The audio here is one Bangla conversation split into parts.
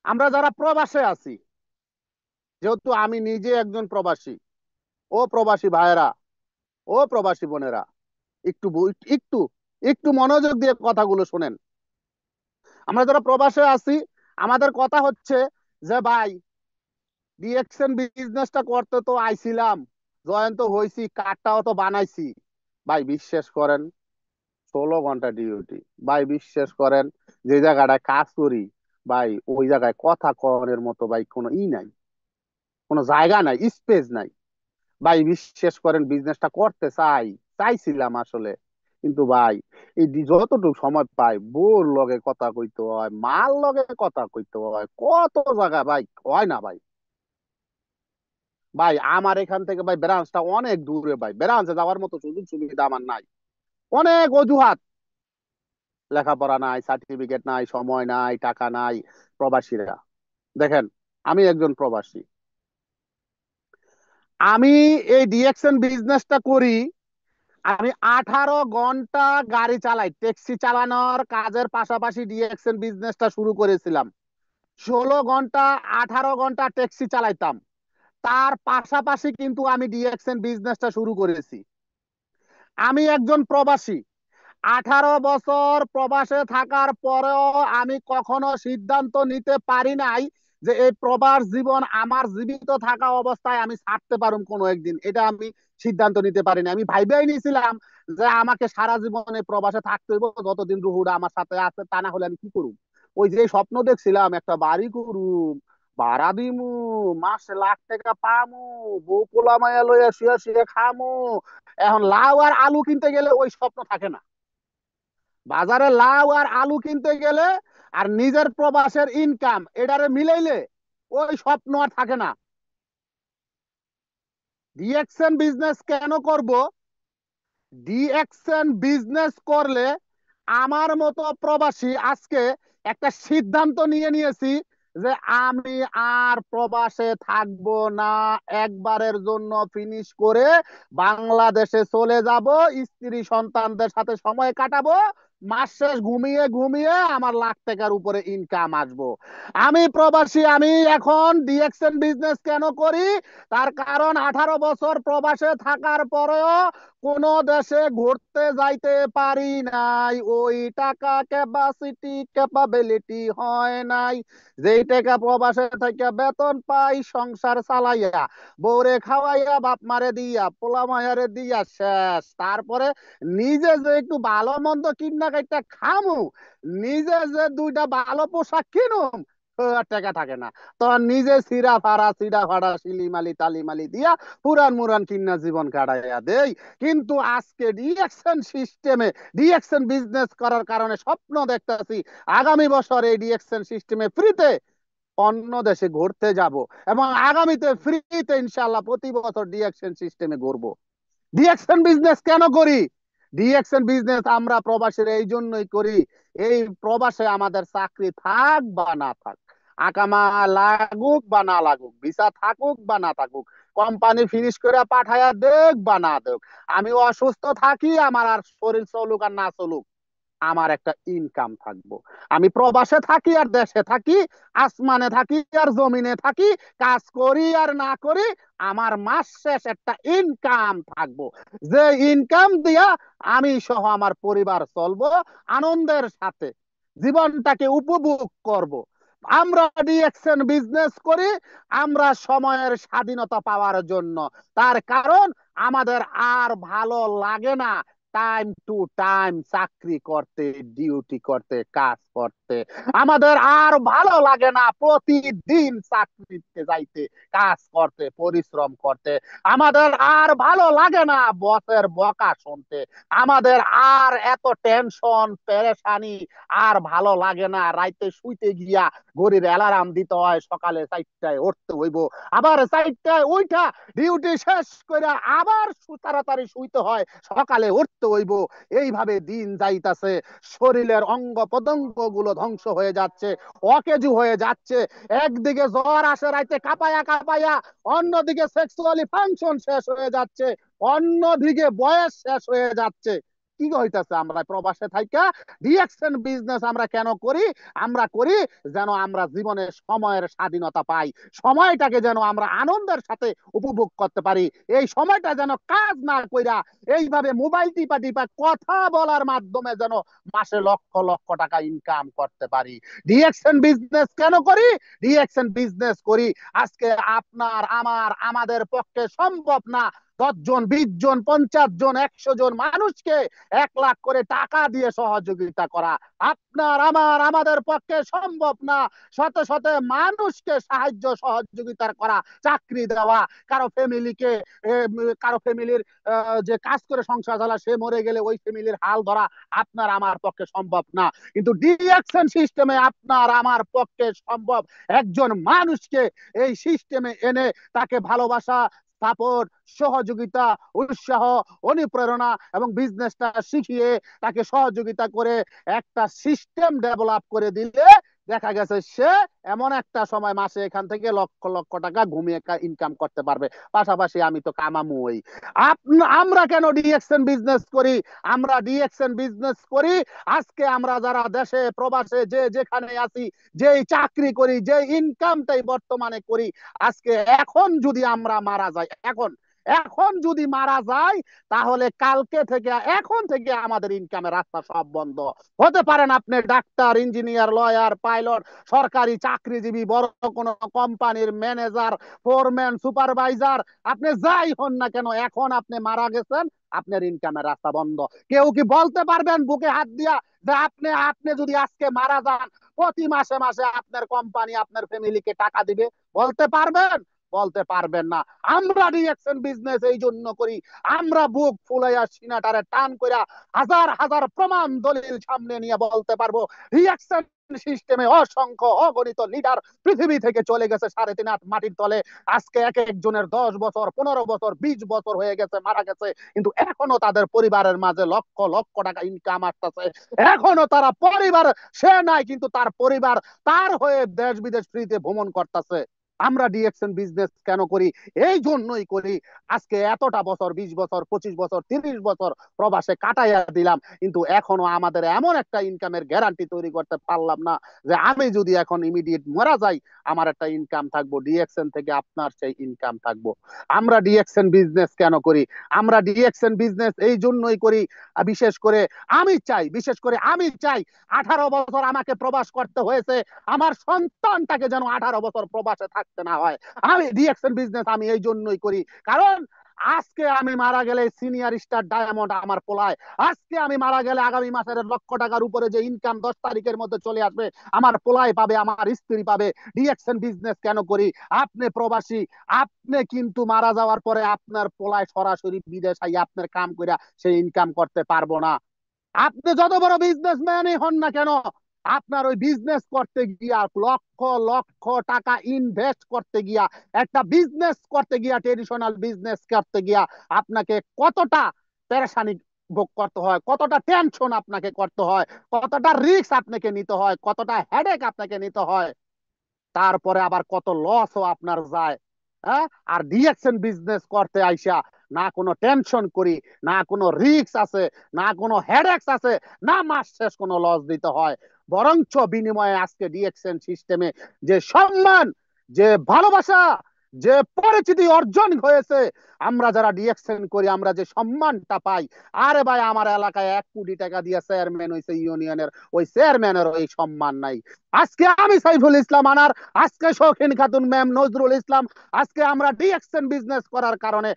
আমরা যারা প্রবাসে আছি, যেহেতু আমি নিজে একজন প্রবাসী, ও প্রবাসী ভাইয়েরা, ও প্রবাসী বোনেরা, একটু একটু একটু মনোযোগ দিয়ে কথাগুলো শোনেন। আমরা যারা প্রবাসে আছি, আমাদের কথা হচ্ছে যে ভাই, ডিএক্সএন বিজনেসটা করতে তো আইছিলাম, জয়েন তো হয়েছি, কার্ডটাও তো বানাইছি। ভাই বিশ্বাস করেন, 16 ঘন্টা ডিউটি। ভাই বিশ্বাস করেন, যে জায়গাটায় কাজ করি, ভাই ওই জায়গায় কথা কনের মতো ভাই কোনো নাই, কোনো জায়গা নাই, স্পেস নাই। ভাই বিশ্বাস করেন, বিজনেসটা করতে চাইছিলাম আসলে, কিন্তু ভাই এই যতটুকু সময় পাই, বোর লগে কথা কইতে হয়, মাল লগে কথা কইতে হয়, কত জায়গা ভাই হয় না ভাই। ভাই আমার এখান থেকে ভাই ব্রাঞ্চটা অনেক দূরে, ভাই ব্রাঞ্চে যাওয়ার মতো সুযোগ সুবিধা আমার নাই, অনেক অজুহাত। লেখাপড়া নাই, সার্টিফিকেট নাই, সময় নাই, টাকা নাই। প্রবাসীরা দেখেন, আমি একজন প্রবাসী, আমি এই ডিএক্সএন বিজনেসটা করি। আমি 18 ঘন্টা গাড়ি চালাই, ট্যাক্সি চালানোর কাজের পাশাপাশি ডিএক্সএন বিজনেসটা শুরু করেছিলাম। 16 ঘন্টা, 18 ঘন্টা ট্যাক্সি চালাইতাম, তার পাশাপাশি কিন্তু আমি ডিএক্সএন বিজনেসটা শুরু করেছি। আমি একজন প্রবাসী, 18 বছর প্রবাসে থাকার পরেও আমি কখনো সিদ্ধান্ত নিতে পারি নাই যে এই প্রবাস জীবন আমার জীবিত থাকা অবস্থায় আমি ছাড়তে পারুম কোনো একদিন। এটা আমি সিদ্ধান্ত নিতে পারিনি। আমি ভাইবেই নিয়েছিলাম যে আমাকে সারা জীবনে প্রবাসে থাকতে হইব, যতদিন রুহুটা আমার সাথে আছে, তা না হলে আমি কি করুম। ওই যে স্বপ্ন দেখছিলাম, একটা বাড়ি করুম, ভাড়া দিমু, মাসে লাখ টাকা পামু, বউ পোলা মায়া লইয়া শুয়ে শুয়ে খামু। এখন লাউ আর আলু কিনতে গেলে ওই স্বপ্ন থাকে না। বাজারে লাউ আর আলু কিনতে গেলে আর নিজের প্রবাসের ইনকাম এটারে মিলাইলে ওই স্বপ্ন আর থাকে না। ডিএক্সএন বিজনেস কেন করব? ডিএক্সএন বিজনেস করলে আমার মতো প্রবাসী আজকে একটা সিদ্ধান্ত নিয়ে নিয়েছি যে আমি আর প্রবাসে থাকবো না। একবারের জন্য ফিনিশ করে বাংলাদেশে চলে যাব, স্ত্রী সন্তানদের সাথে সময় কাটাবো, মাস শেষ ঘুমিয়ে ঘুমিয়ে আমার লাখ টাকার উপরে ইনকাম আসবো। আমি প্রবাসী, আমি এখন ডিএক্সএন বিজনেস কেন করি? তার কারণ 18 বছর প্রবাসে থাকার পরেও কোন দেশে ঘুরতে যাইতে পারি নাই, ওই টাকা ক্যাপাসিটি ক্যাপাবিলিটি হয় নাই। যেই টাকা প্রবাসে থেকে বেতন পাই সংসার চালাইয়া, বউরে খাওয়াইয়া, বাপ মারে দিয়া, পোলা মায়ারে দিয়া শেষ। তারপরে নিজে যে একটু ভালো মন্দ কিনা কাইটা খামু, নিজে যে দুইটা ভালো পোশাক কিনুম, তো আর টাকা থাকে না। তো নিজে সিরা ফাড়া শিলিমালি তালিমালি দিয়া পুরান মুরান কিন্না জীবন কাটাইয়া দেই। কিন্তু আজকে ডিএক্সএন সিস্টেমে ডিএক্সএন বিজনেস করার কারণে স্বপ্ন দেখতেছি আগামী বছর এই ডিএক্সএন সিস্টেমে ফ্রিতে অন্য দেশে ঘুরতে যাব, এবং আগামীতে ফ্রিতে ইনশাল্লাহ প্রতি বছর ডিএক্সএন সিস্টেমে ঘুরবো। ডিএক্সএন বিজনেস কেন করি? ডিএক্সএন বিজনেস আমরা প্রবাসীরা এই জন্যই করি, এই প্রবাসে আমাদের চাকরি থাক বা না থাক, আকামা লাগুক বা না লাগুক, ভিসা থাকুক বা না থাকুক, কোম্পানি ফিনিশ করে পাঠায়া দেখ বা না দেখ, আমি অসুস্থ থাকি, আমার আর শরীর চলুক আর না চলুক, আমার একটা ইনকাম থাকবো। আমি প্রবাসে থাকি আর দেশে থাকি, আসমানে থাকি আর জমিনে থাকি, কাজ করি আর না করি, আমার মাস শেষ একটা ইনকাম থাকবো। যে ইনকাম দিয়া আমি সহ আমার পরিবার চলবো আনন্দের সাথে, জীবনটাকে উপভোগ করব। আমরা ডিএক্সএন বিজনেস করি আমরা সময়ের স্বাধীনতা পাওয়ার জন্য। তার কারণ আমাদের আর ভালো লাগে না টাইম টু টাইম চাকরি করতে, ডিউটি করতে, কাজ করতে। আমাদের আর ভালো লাগে না প্রতিদিন চাকরিতে যাইতে, কাজ করতে, পরিশ্রম করতে। আমাদের আর ভালো লাগে না বসের বকা শুনতে। আমাদের আর এত টেনশন পেরেশানি আর ভালো লাগে না। রাইতে শুইতে গিয়া ঘড়ির অ্যালার্ম দিতে হয়, সকালে 4টায় উঠতে হইব, আবার 4টায় উঠা ডিউটি শেষ করে আবার তাড়াতাড়ি শুইতে হয়, সকালে উঠতে হইব। এইভাবে দিন যাইতাছে, শরীরের অঙ্গ প্রত্যঙ্গ গুলো ধ্বংস হয়ে যাচ্ছে, অকেজু হয়ে যাচ্ছে। একদিকে জ্বর আসে রাইতে কাঁপায়া কাঁপায়া, অন্যদিকে সেক্সুয়ালি ফাংশন শেষ হয়ে যাচ্ছে, অন্যদিকে বয়স শেষ হয়ে যাচ্ছে। কি হইতাছে, আমরা প্রবাসে থাইকা ডিএক্সএন বিজনেস আমরা কেন করি? আমরা করি যেন আমরা জীবনে সময়ের স্বাধীনতা পাই, সময়টাকে যেন আমরা আনন্দের সাথে উপভোগ করতে পারি, এই সময়টা যেন কাজ না কইরা এইভাবে মোবাইল টিপা টিপা কথা বলার মাধ্যমে যেন মাসে লক্ষ লক্ষ টাকা ইনকাম করতে পারি। ডিএক্সএন বিজনেস কেন করি? ডিএক্সএন বিজনেস করি আজকে আপনার আমার আমাদের পক্ষে সম্ভব না 10 জন 20 জন 50 জন 100 জন মানুষকে 1 লাখ করে টাকা দিয়ে সহযোগিতা করা আপনার আমার আমাদের পক্ষে সম্ভব না। শত শত মানুষকে সাহায্য সহযোগিতা করা, চাকরি দেওয়া, কারো ফ্যামিলিকে কারো ফ্যামিলির যে কাজ করে সংসার চালা সে মরে গেলে ওই ফ্যামিলির হাল ধরা আপনার আমার পক্ষে সম্ভব না, কিন্তু ডিএকশন সিস্টেমে আপনার আমার পক্ষে সম্ভব। একজন মানুষকে এই সিস্টেমে এনে তাকে ভালোবাসা, সাপোর্ট, সহযোগিতা, উৎসাহ, অনুপ্রেরণা এবং বিজনেসটা শিখিয়ে তাকে সহযোগিতা করে একটা সিস্টেম ডেভেলপ করে দিলে দেখা গেছে সে এমন একটা সময় মাসে এখান থেকে লক্ষ লক্ষ টাকা ঘুমিয়ে ইনকাম করতে পারবে। পাশাপাশি আমি তো কামামুই। আমরা কেন ডিএক্সএন বিজনেস করি? আমরা ডিএক্সএন বিজনেস করি আজকে আমরা যারা দেশে প্রবাসে যে যেখানে আছি, যেই চাকরি করি, যে ইনকামটাই বর্তমানে করি, আজকে এখন যদি আমরা মারা যাই, এখন এখন যদি মারা যায় তাহলে কালকে থেকে এখন থেকে আমাদের ইনকামের রাস্তা সব বন্ধ। হতে পারেন আপনি ডাক্তার, ইঞ্জিনিয়ার, লয়ার, পাইলট, সরকারি চাকরিজীবী, বড় কোনো কোম্পানির ম্যানেজার, ফোরম্যান, সুপারভাইজার, আপনি যাই হন না কেন, এখন আপনি মারা গেছেন, আপনার ইনকামের রাস্তা বন্ধ। কেউ কি বলতে পারবেন বুকে হাত দিয়া যে আপনি আপনি যদি আজকে মারা যান প্রতি মাসে মাসে আপনার কোম্পানি আপনার ফ্যামিলিকে টাকা দিবে? বলতে পারবেন? বলতে পারবেন না। আমরা রিঅ্যাকশন বিজনেস এই জন্য করি, আমরা বুক ফুলাইয়া সিনাটারে টান কইরা হাজার হাজার প্রমাণ দলিল সামনে নিয়ে বলতে পারবো রিঅ্যাকশন সিস্টেমে অসংখ্য অগণিত লিডার পৃথিবী থেকে চলে গেছে 3.5 হাত মাটির তলে। আজকে এক একজনের 10 বছর, 15 বছর, 20 বছর হয়ে গেছে, মারা গেছে, কিন্তু এখনো তাদের পরিবারের মাঝে লক্ষ লক্ষ টাকা ইনকাম আসতেছে। এখনো তারা পরিবার, সে নাই কিন্তু তার পরিবার তার হয়ে দেশ বিদেশ ফ্রিতে ভ্রমণ করতেছে। আমরা ডিএক্সএন বিজনেস কেন করি? এই জন্যই করি আজকে এতটা বছর, 20 বছর, 25 বছর, 30 বছর প্রবাসে কাটাইয়া দিলাম, কিন্তু এখনো আমাদের এমন একটা ইনকামের গ্যারান্টি তৈরি করতে পারলাম না যে আমি যদি এখন ইমিডিয়েট মারা যাই আমার একটা ইনকাম থাকবো, ডিএক্সএন থেকে আপনার সেই ইনকাম থাকবো। আমরা ডিএক্সএন বিজনেস কেন করি? আমরা ডিএক্সএন বিজনেস এই জন্যই করি, বিশেষ করে বিশেষ করে আমি চাই 18 বছর আমাকে প্রবাস করতে হয়েছে, আমার সন্তানটাকে যেন 18 বছর প্রবাসে থাকতে না হয়। আমি ডিএক্সএন বিজনেস আমি এই জন্যই করি, কারণ আজকে আমি মারা গেলে সিনিয়র স্টার ডায়মন্ড আমার পোলায়, আজকে আমি মারা গেলে আগামী মাসের লক্ষ টাকার উপরে যে ইনকাম 10 তারিখের মধ্যে চলে আসবে আমার পোলায় পাবে, আমার স্ত্রী পাবে। ডিএক্সএন বিজনেস কেন করি? আপনি প্রবাসী, আপনি কিন্তু মারা যাওয়ার পরে আপনার পোলায় সরাসরি বিদেশ আই আপনার কাম করে সেই ইনকাম করতে পারবো না। আপনি যত বড় বিজনেসম্যানই হন না কেন, আপনার ওই বিজনেস করতে গিয়া লক্ষ লক্ষ টাকা ইনভেস্ট করতে গিয়া, একটা বিজনেস করতে গিয়া, ট্রেডিশনাল বিজনেস করতে গিয়া আপনাকে কতটা পেরেশানি ভোগ করতে হয়, কতটা টেনশন আপনাকে করতে হয়, কতটা রিস্ক আপনাকে নিতে হয়, কতটা হেডেক আপনাকে নিতে হয়, তারপরে আবার কত লসও আপনার যায়। হ্যাঁ, আর ডিএক্সএন বিজনেস করতে আইসা না কোনো টেনশন করি, না কোনো রিস্ক আছে, না কোনো হেডেক্স আছে, না মাস শেষ কোনো লস দিতে হয়, বরঞ্চ বিনিময়ে আজকে ডিএক্সএন সিস্টেমে যে সম্মান, যে ভালোবাসা, যে পরিচিতি অর্জন হয়েছে, আমরা যারা ডিএক্সএন করি আমরা যে সম্মানটা পাই, আরে ভাই আমার এলাকায় 1 কোটি টাকা দিয়ে চেয়ারম্যান হয়েছে ইউনিয়নের, ওই চেয়ারম্যানের ওই সম্মান নাই। আজকে আমি সাইফুল ইসলাম আনার, আজকে শৌখিন খাতুন ম্যাম নজরুল ইসলাম, আজকে আমরা ডিএক্সএন বিজনেস করার কারণে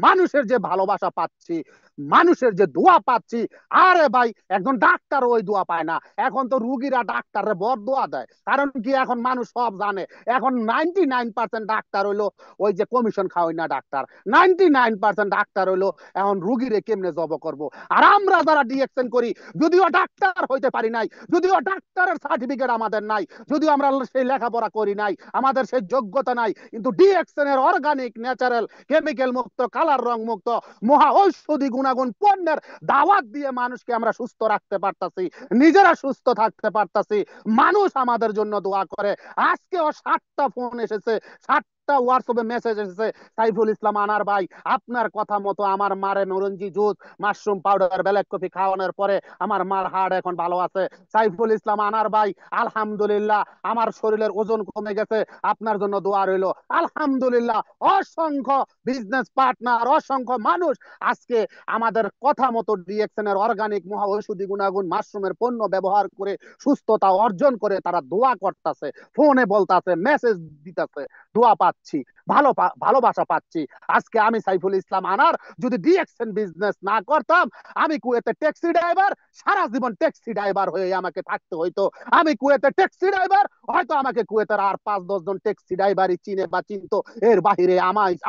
মানুষের যে ভালোবাসা পাচ্ছি, মানুষের যে দোয়া পাচ্ছি, আরে ভাই একজন ডাক্তার ওই দোয়া পায় না, এখন তো রুগীরা ডাক্তারের বর দোয়া দেয়। কারণ কি, এখন মানুষ সব জানে, এখন 99% ডাক্তার হইলো ওই যে কমিশন খাওয়াই না ডাক্তার, 99% ডাক্তার হইলো এখন রুগীরে কেমনে জব করব। আর আমরা যারা ডিএক্সএন করি, যদিও ডাক্তার হইতে পারি নাই, যদিও ডাক্তারের সার্টিফিকেট আমাদের নাই, যদিও আমরা সেই লেখাপড়া করি নাই, আমাদের সেই যোগ্যতা নাই, কিন্তু ডিএক্সএন এর অর্গানিক, ন্যাচারাল, কেমিক্যাল মুক্ত, কালার রং মুক্ত, মহা ঔষধি গুণাগুণ পণ্যের দাওয়াত দিয়ে মানুষকে আমরা সুস্থ রাখতে পারতাছি, নিজেরা সুস্থ থাকতে পারতাছি, মানুষ আমাদের জন্য দোয়া করে। আজকেও 7টা ফোন এসেছে, 7 একটা হোয়াটসঅ্যাপে মেসেজ এসেছে, সাইফুল ইসলাম আনার ভাই, আপনার কথা মতো আমার মারে নরঞ্জি juice mushroom powder black coffee খাওয়ানোর পরে আমার মার হাড় এখন ভালো আছে। সাইফুল ইসলাম আনার ভাই, আলহামদুলিল্লাহ আমার শরীরের ওজন কমে গেছে, আপনার জন্য দোয়া রইলো। আলহামদুলিল্লাহ, অসংখ্য বিজনেস পার্টনার, অসংখ্য মানুষ আজকে আমাদের কথা মতো ডিএক্সএন এর অর্গানিক মহা ঔষধি গুণাগুণ মাশরুমের পণ্য ব্যবহার করে সুস্থতা অর্জন করে তারা দোয়া করতেছে, ফোনে বলতাছে, মেসেজ দিতেছে, দোয়া পাচ্ছি, ভালোবাসা পাচ্ছি। আজকে আমি সাইফুল ইসলাম আনার যদি ডিএক্সএন বিজনেস না করতাম, আমি কুয়েতে ট্যাক্সি ড্রাইভার, সারা জীবন ট্যাক্সি ড্রাইভার হয়ে আমাকে থাকতে হইতো। আমি কুয়েতে ট্যাক্সি ড্রাইভার, হয়তো আমাকে কুয়েতের আর 5-10 জন ট্যাক্সি ড্রাইভারই চিনে বা চিনতো, এর বাহিরে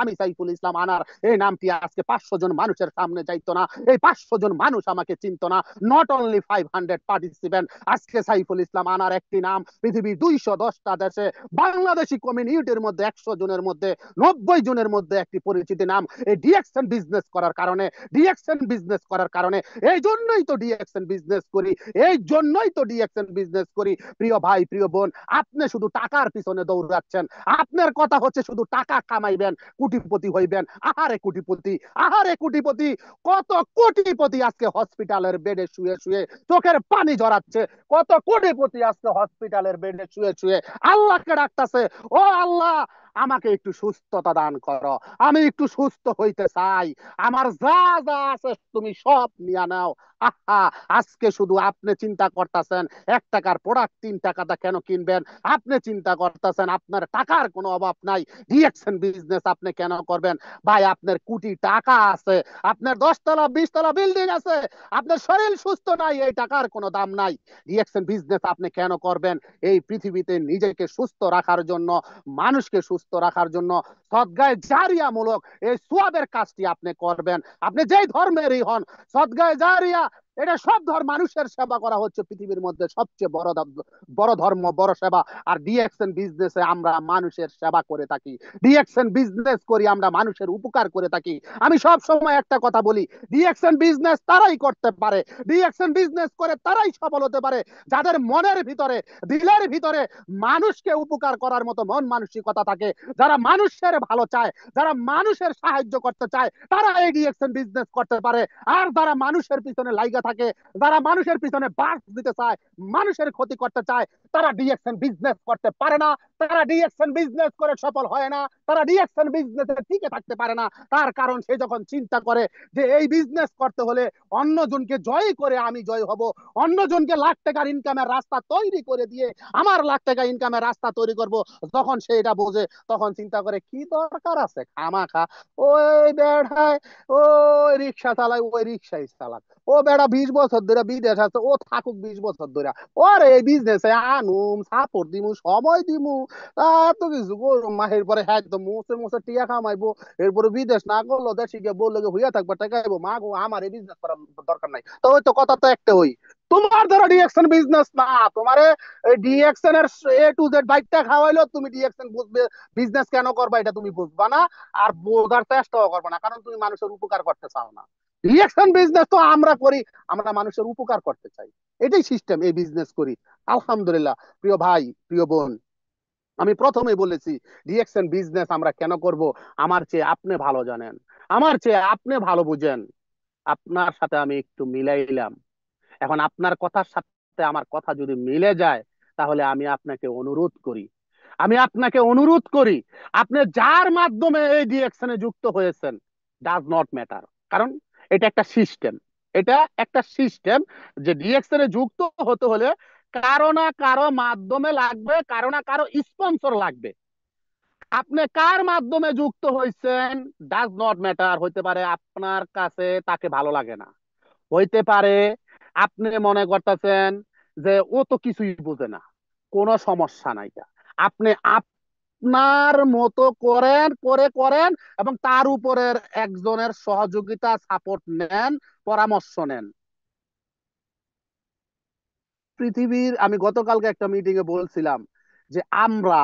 আমি সাইফুল ইসলাম আনার এই নামটি আজকে 500 জন মানুষের সামনে যাইতো না, এই 500 জন মানুষ আমাকে চিনতো না। নট অনলি 500 পার্টিসিপেন্ট, আজকে সাইফুল ইসলাম আনার একটি নাম পৃথিবীর 210টা দেশে বাংলাদেশি কমিউনিটির মধ্যে 100 জনের মধ্যে 90 জনের মধ্যে একটি পরিচিতি নাম। এই ডিএক্সএন বিজনেস করার কারণে, ডিএক্সএন বিজনেস করার কারণে, এই জন্যই তো ডিএক্সএন বিজনেস করি, এই জন্যই তো ডিএক্সএন বিজনেস করি। প্রিয় ভাই, প্রিয় বোন, আপনি শুধু টাকার পিছনে দৌড়াচ্ছেন, আপনার কথা হচ্ছে শুধু টাকা কামাইবেন, কোটিপতি হইবেন। আহারে কোটিপতি, আহারে কোটিপতি, কত কোটিপতি আজকে হসপিটালের বেডে শুয়ে শুয়ে চোখের পানি ঝরাচ্ছে, কত কোটিপতি আজকে হসপিটালের বেডে শুয়ে শুয়ে আল্লাহকে ডাকতেছে, ও আল্লাহ আমাকে একটু সুস্থতা দান করো, আমি একটু সুস্থ হইতে চাই, আমার যা যা আছে তুমি সব নিয়ে নাও। আহা, আজকে শুধু আপনি চিন্তা করতেছেন 1 টাকার প্রোডাক্ট 3 টাকাটা কেন কিনবেন, আপনি চিন্তা করতেছেন আপনার টাকার কোনো অভাব নাই, ডিএক্সএন বিজনেস আপনি কেন করবেন? ভাই, আপনার কোটি টাকা আছে, আপনার 10 তলা 20 তলা বিল্ডিং আছে, আপনার শরীর সুস্থ নাই, এই টাকার কোনো দাম নাই। ডিএক্সএন বিজনেস আপনি কেন করবেন? এই পৃথিবীতে নিজেকে সুস্থ রাখার জন্য, মানুষকে সুস্থ রাখার জন্য সদগায়ে জারিয়ামূলক এই সোয়াবের কাজটি আপনি করবেন। আপনি যেই ধর্মেরই হন, সদগায়ে জারিয়া, এটা সব ধর্ম, মানুষের সেবা করা হচ্ছে পৃথিবীর মধ্যে সবচেয়ে বড় ধর্ম, বড় সেবা। আর ডিএক্সএন বিজনেসে আমরা মানুষের সেবা করে থাকি, ডিএক্সএন বিজনেস করি আমরা মানুষের উপকার করে থাকি। আমি সব সময় একটা কথা বলি, ডিএক্সএন বিজনেস তারাই করতে পারে, ডিএক্সএন বিজনেস করে তারাই সফল হতে পারে যাদের মনের ভিতরে, দিলের ভিতরে মানুষকে উপকার করার মতো মন মানসিকতা থাকে, যারা মানুষের ভালো চায়, যারা মানুষের সাহায্য করতে চায়, তারা এই ডিএক্সএন বিজনেস করতে পারে। আর যারা মানুষের পিছনে লাইগা থাকে, যারা মানুষের পিছনে বাস দিতে চায়, মানুষের ক্ষতি করতে চায়, তারা ডিএক্সএন বিজনেস করতে পারে না, তারা ডিএক্সএন বিজনেস করে সফল হয় না, তারা ডিএক্সএন বিজনেসে টিকে থাকতে পারে না। তার কারণ সে যখন চিন্তা করে যে এই বিজনেস করতে হলে অন্যজনকে জয় করে আমি জয় হব, অন্যজনকে লাখ টাকার ইনকামের রাস্তা তৈরি করে দিয়ে আমার লাখ টাকা ইনকামের রাস্তা তৈরি করব, যখন সে এটা বোঝে, তখন চিন্তা করে কি দরকার আছে খামাখা ওই বেড়ায়, ওই রিক্সা চালায়, ওই রিক্সাই চালাক, ও বেড়া 20 বছর ধরে বিদেশ আছে, ও থাকুক 20 বছর ধরে, ওর এই বিজনেসে আনুম, সাপোর্ট দিমু, সময় দিমু, তো কিছু করুম, মাসের পরে হ্যাঁ তো মুছে মুছে টিয়া কামাইবো, এরপরে বিদেশ না করলো দেশে গিয়ে বললো হইয়া থাকবে টাকা আইবো, মা গো আমার এই বিজনেস করার দরকার নাই। তো ওই তো কথা তো একটা, ওই তোমার ধরো ডিএক্সএন বিজনেস না, তোমারে ডিএক্সএন এর A to Z বাইকটা খাওয়াইলো, তুমি ডিএক্সএন বুঝবে বিজনেস কেন করবা এটা তুমি বুঝবা না, আর বোঝার চেষ্টাও করবে না, কারণ তুমি মানুষের উপকার করতে চাও না। ডিএক্সএন বিজনেস তো আমরা করি, আমরা মানুষের উপকার করতে চাই, এটাই সিস্টেম, এই বিজনেস করি। আলহামদুলিল্লাহ। প্রিয় ভাই, প্রিয় বোন, আমি প্রথমেই বলেছি ডিএক্সএন বিজনেস আমরা কেন করব, আমার চেয়ে আপনি ভালো জানেন, আমার চেয়ে আপনি ভালো বুঝেন। আপনার সাথে আমি একটু মিলাইলাম, এখন আপনার কথার সাথে আমার কথা যদি মিলে যায়, তাহলে আমি আপনাকে অনুরোধ করি, আমি আপনাকে অনুরোধ করি, আপনি যার মাধ্যমে এই ডিএকশনে যুক্ত হয়েছেন, ডাজ নট ম্যাটার, কারণ এটা একটা সিস্টেম, এটা একটা সিস্টেম যে ডিএকশনে যুক্ত হতে হলে কারো না কারো মাধ্যমে লাগবে, কারো না কারো স্পন্সর লাগবে। আপনি কার মাধ্যমে যুক্ত হয়েছেন ডাজ নট ম্যাটার, হইতে পারে আপনার কাছে তাকে ভালো লাগে না, হইতে পারে আপনি মনে করতেছেন যে ও তো কিছুই বোঝে না, কোনো সমস্যা নাই, আপনি আপনার মতো করেন, করেন, এবং তার উপরের একজনের সহযোগিতা, সাপোর্ট নেন, পরামর্শ নেন। পৃথিবীর, আমি গতকালকে একটা মিটিং এ বলছিলাম যে আমরা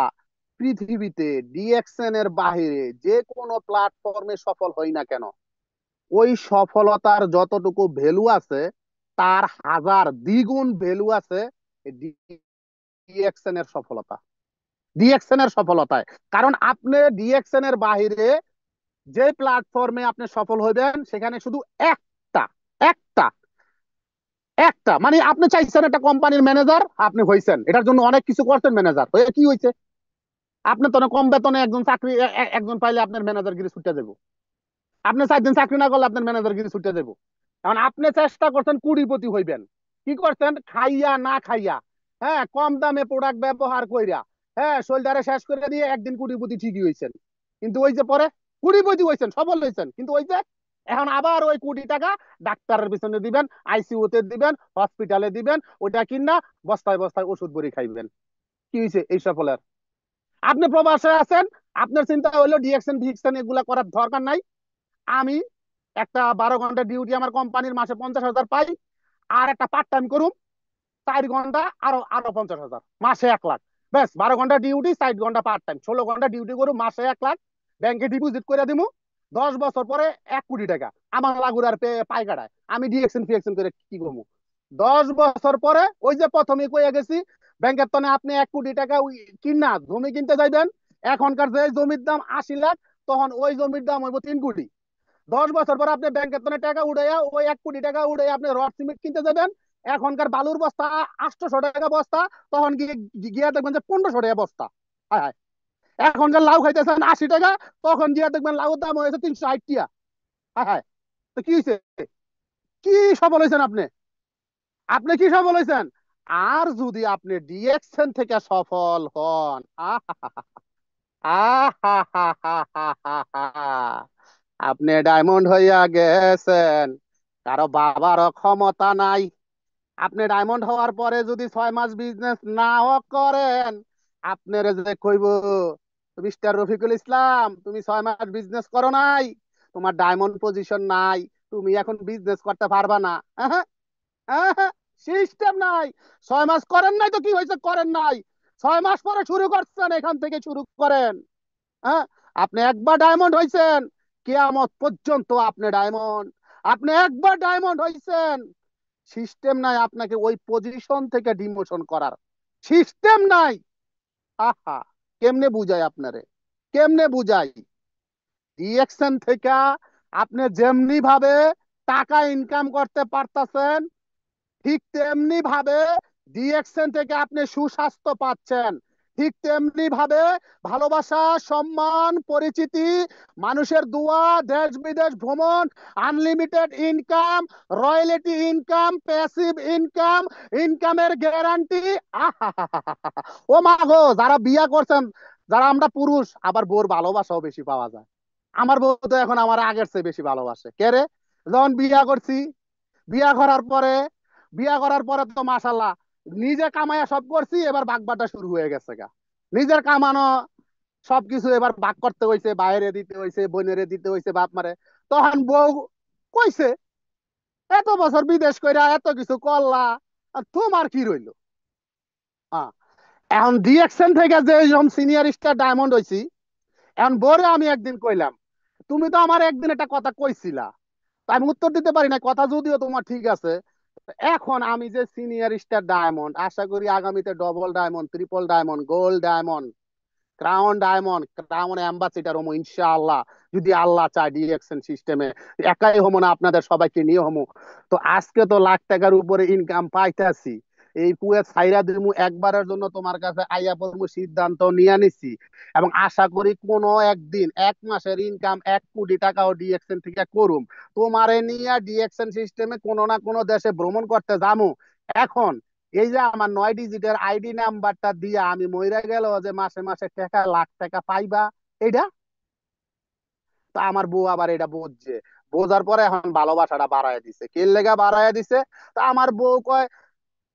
পৃথিবীতে ডিএক্সএন এর বাহিরে যে কোনো প্ল্যাটফর্মে সফল হই না কেন, ওই সফলতার যতটুকু ভ্যালু আছে তার হাজার দ্বিগুণ ভ্যালু আছে ডিএক্সএন এর সফলতা। ডিএক্সএন এর সফলতায়। কারণ আপনি ডিএক্সএন এর বাহিরে যে প্ল্যাটফর্মে আপনি সফল হইবেন সেখানে শুধু একটা একটা একটা মানে আপনি চাইছেন একটা কোম্পানির ম্যানেজার, আপনি হইছেন, এটার জন্য অনেক কিছু করছেন, ম্যানেজার হয়ে কি হয়েছে? আপনি তো না কম বেতনে একজন চাকরি একজন পাইলে আপনার ম্যানেজার গিরি ছুটে যাবো। আপনি 4 দিন চাকরি না করলে আপনার ম্যানেজার গিরি ছুটে যাবো। এখন আপনি চেষ্টা করছেন কোটিপতি হইবেন, কি করছেন? খাইয়া না খাইয়া, হ্যাঁ, কম দামে প্রোডাক্ট ব্যবহার কইরা, হ্যাঁ, শোল্ডারে শেষ করে দিয়ে একদিন কোটিপতি ঠিকই হয়েছেন। কিন্তু ওই যে পরে কোটিপতি হয়েছেন, সফল হয়েছেন, কিন্তু ওই যে এখন আবার ওই কোটি টাকা ডাক্তারের পিছনে দিবেন, আইসিইউতে দিবেন, হসপিটালে দিবেন, ওটা কিনা বস্তায় বস্তায় ওষুধ বড়ি খাইবেন। কি হয়েছে এই সফলের? আপনি প্রবাসে আছেন, আপনার চিন্তা হইলো ডিএকশন ফিকশন এগুলা করার দরকার নাই। আমি একটা 12 ঘন্টা ডিউটি আমার কোম্পানির মাসে 50,000 পাই, আর একটা পার্ট টাইম করুম 4 ঘন্টা, আরো আরো 50,000, মাসে 1 লাখ। ব্যাস, 12 ঘন্টা ডিউটি, 60 ঘন্টা পার্ট টাইম, 16 ঘন্টা ডিউটি করুম, মাসে 1 লাখ। ব্যাংকে ডিপোজিট করে দিমু, 10 বছর পরে 1 কোটি টাকা আমার লাগুর আর পাই কাটায়। আমি ডিএকশন ফিএকশন করে কি করবো? 10 বছর পরে ওই যে প্রথমে কইয়া গেছি, ব্যাংকের তনে আপনি 1 কোটি টাকা কিনা জমি কিনতে যাইবেন, এখনকার যে জমির দাম 80 লাখ, তখন ওই জমির দাম হইব 3 কোটি। 10 বছর পর আপনি ব্যাংকের তনে টাকা উড়াইয়া ওই 1 কোটি টাকা উড়াইয়া আপনি রড সিমেন্ট কিনতে যাবেন, এখনকার বালুর বস্তা 800 টাকা বস্তা, তখন গিয়া দেখবেন যে 1500 টাকা বস্তা। হ্যাঁ হ্যাঁ, এখনকার লাউ খাইতেছেন 80 টাকা, তখন গিয়া দেখবেন লাউর দাম হয়েছে 360 টাকা। হ্যাঁ হ্যাঁ, তো কি হয়েছে? কি সফল হয়েছেন আপনি? আপনি কি সফল হয়েছেন? আর যদি আপনি ডিএক্সএন থেকে সফল হন, আপনি ডায়মন্ড হইয়া গেছেন, কারো বাবারও ক্ষমতা নাই। আপনি ডায়মন্ড হওয়ার পরে যদি 6 মাস বিজনেস নাও করেন, আপনার যে কইব, মিস্টার রফিকুল ইসলাম, তুমি 6 মাস বিজনেস করো নাই, তোমার ডায়মন্ড পজিশন নাই, তুমি এখন বিজনেস করতে পারবা না। সিস্টেম নাই। 6 মাস করেন নাই তো কি হয়েছে? করেন নাই, 6 মাস পরে শুরু করছেন, এখান থেকে শুরু করেন। হ্যাঁ, আপনি একবার ডায়মন্ড হয়েছেন, কিয়ামত পর্যন্ত আপনি ডায়মন্ড। আপনি একবার ডায়মন্ড হয়েছেন, সিস্টেম নাই আপনাকে ওই পজিশন থেকে ডিমোশন করার, সিস্টেম নাই। আহা, কেমনে বুঝাই আপনারে, কেমনে বুঝাই? ডিএকশন থেকে আপনি যেমনি ভাবে টাকা ইনকাম করতে পারতেছেন, ঠিক তেমনি ভাবে ডিএক্সএন থেকে আপনি সুস্বাস্থ্য পাচ্ছেন, ঠিক তেমনি ভাবে ভালোবাসা, সম্মান, পরিচিতি, মানুষের দোয়া, দেশ বিদেশ ভ্রমণ, unlimited income, royalty income, passive income, ইনকামের গ্যারান্টি। ও মা গো, যারা বিয়া করছেন, যারা আমরা পুরুষ, আবার বোর ভালোবাসাও বেশি পাওয়া যায়। আমার বউ তো এখন আমার আগের চেয়ে বেশি ভালোবাসে। কে রে? যখন বিয়া করছি, বিয়া করার পরে বিয়া করার পরে তো মাশাল্লাহ নিজে কামাইয়া সব করছি, এবার বাগবাটা শুরু হয়ে গেছে গা। নিজের কামানো সবকিছু এবার ভাগ করতে হয়েছে, বাইরে দিতে হয়েছে, বোনেরে দিতে হয়েছে, বাপ মারে। তখন বউ কইছে, এত বছর বিদেশ কইরা এত কিছু করলা, আর তোমার কি রইলো? হ্যাঁ, এখন ডিএকশন থেকে যে সিনিয়র স্টার ডায়মন্ড হয়েছি, এখন বরে আমি একদিন কইলাম, তুমি তো আমার একদিন একটা কথা কইছিলা, তা আমি উত্তর দিতে পারি না, কথা যদিও তোমার ঠিক আছে। এখন আমি যে সিনিয়র স্টার ডায়মন্ড, আশা করি আগামীতে double diamond, triple diamond, gold diamond, crown diamond, crown ambassador হমো ইনশাআল্লাহ, যদি আল্লাহ চায়। ডিরেকশন সিস্টেমে একাই হমো না, আপনাদের সবাইকে নিয়ে হমো। তো আজকে তো লাখ টাকার উপরে ইনকাম পাইতেছি, এই কুয়েত ছাইরা দিমু, একবারের জন্য তোমার কাছে আইয়া পড়মু, সিদ্ধান্ত নিয়ে নিছি। এবং আশা করি কোনো একদিন 1 মাসের ইনকাম 1 কোটি টাকাও ডিএক্সএন থেকে করুম, তোমারে নিয়ে ডিএক্সএন সিস্টেমে কোনো না কোনো দেশে ভ্রমণ করতে যামু। এখন এই যে আমার 9 ডিজিটের আইডি নাম্বারটা দিয়া আমি মইরা গেল যে মাসে মাসে টাকা লাখ টাকা পাইবা, এটা তো আমার বউ আবার এটা বুঝছে। বোঝার পরে এখন ভালোবাসাটা বাড়ায় দিছে। কে লেগা বাড়ায় দিছে? তা আমার বউ কয়,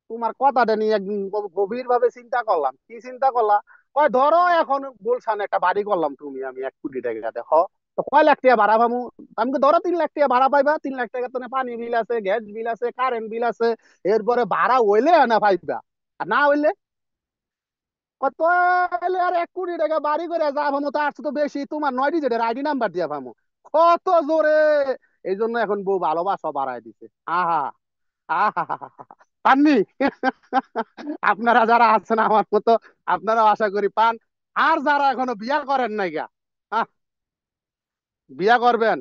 তোমার কথাটা নিয়ে একদিন গভীর ভাবে চিন্তা করলাম। কি চিন্তা করলা? কয়, ধরো এখন গুলশানে একটা বাড়ি করলাম, তুমি আমি 1 কোটি টাকা দেখো, তো কয় লাখ টাকা ভাড়া পাবো? আমি কই, ধরো 3 লাখ টাকা ভাড়া পাইবা, 3 লাখ টাকা তো পানি বিল আছে, গ্যাস বিল আছে, কারেন্ট বিল আছে, এরপরে ভাড়া হইলে না পাইবা, আর না হইলে কত? আর 1 কোটি টাকা বাড়ি করে যা ভাবো, তার তো বেশি তোমার 9 ডিজিটের আইডি নাম্বার দিয়া ভাবো, কত জোরে। এই জন্য এখন বউ ভালোবাসা বাড়ায় দিছে। আহা, আহা, পাননি? আপনারা যারা আছেন আমার মতো, আপনারাও আশা করি পান। আর যারা এখনো বিয়া করেন নাই গা, আহ, বিয়া করবেন।